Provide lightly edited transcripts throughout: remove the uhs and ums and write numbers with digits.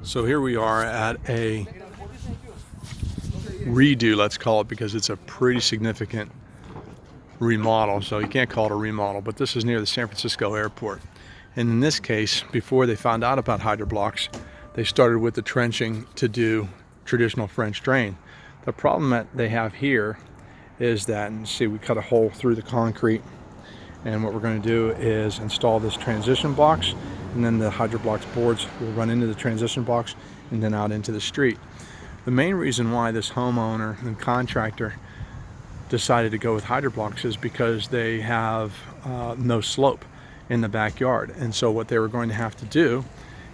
So here we are at a redo, let's call it, because it's a pretty significant remodel. So you can't call it a remodel, but this is near the San Francisco airport. And in this case, before they found out about HydroBlox, they started with the trenching to do traditional French drain. The problem that they have here is that, and see, we cut a hole through the concrete, and what we're going to do is install this transition box, and then the HydroBlox boards will run into the transition box and then out into the street. The main reason why this homeowner and contractor decided to go with HydroBlox is because they have no slope in the backyard, and so what they were going to have to do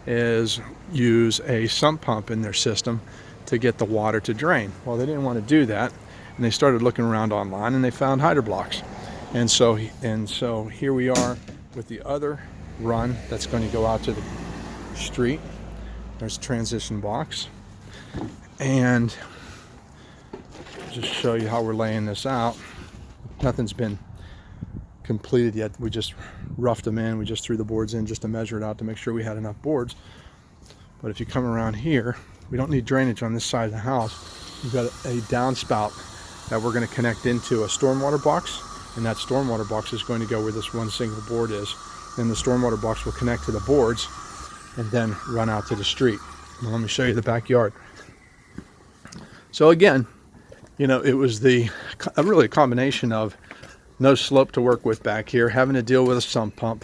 is use a sump pump in their system to get the water to drain. Well, they didn't want to do that, and they started looking around online, and they found HydroBlox. And so here we are with the other run that's going to go out to the street. There's a transition box, and just show you how we're laying this out. Nothing's been completed yet. We just roughed them in. We just threw the boards in just to measure it out to make sure we had enough boards. But if you come around here, we don't need drainage on this side of the house. We've got a downspout that we're going to connect into a stormwater box, and that stormwater box is going to go where this one single board is. Then the stormwater box will connect to the boards and then run out to the street. Now let me show you the backyard. So again, you know, it was really a combination of no slope to work with back here, having to deal with a sump pump.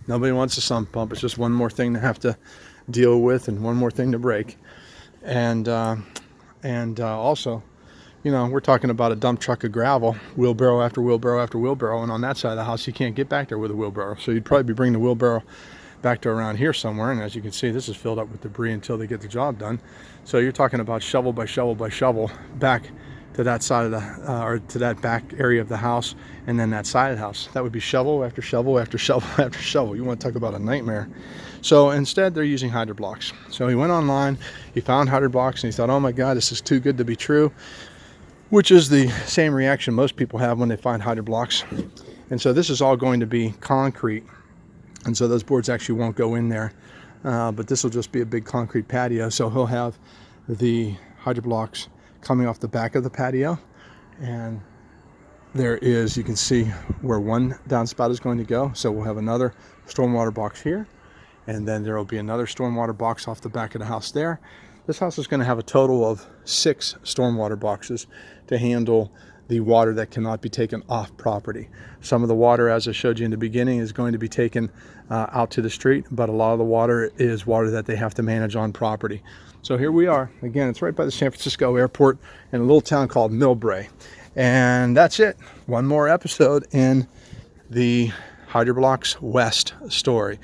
Nobody wants a sump pump. It's just one more thing to have to deal with and one more thing to break. And also, you know, we're talking about a dump truck of gravel, wheelbarrow after wheelbarrow after wheelbarrow, and on that side of the house you can't get back there with a wheelbarrow. So you'd probably be bringing the wheelbarrow back to around here somewhere, and as you can see, this is filled up with debris until they get the job done. So you're talking about shovel by shovel by shovel back to that side of the or to that back area of the house, and then that side of the house. That would be shovel after shovel after shovel after shovel. You want to talk about a nightmare. So instead they're using HydroBlox. So he went online, he found HydroBlox, and he thought, oh my god, this is too good to be true, which is the same reaction most people have when they find HydroBlox. And so this is all going to be concrete, and so those boards actually won't go in there, but this will just be a big concrete patio. So he'll have the HydroBlox coming off the back of the patio, and there is, you can see where one downspout is going to go. So we'll have another stormwater box here, and then there will be another stormwater box off the back of the house there. This house is going to have a total of 6 stormwater boxes to handle the water that cannot be taken off property. Some of the water, as I showed you in the beginning, is going to be taken out to the street, but a lot of the water is water that they have to manage on property. So here we are. Again, it's right by the San Francisco airport in a little town called Millbrae. And that's it. One more episode in the HydroBlox West story.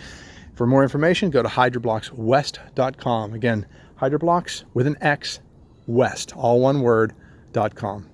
For more information, go to hydrobloxwest.com. Again, HydroBlox with an X, West, all one word, .com.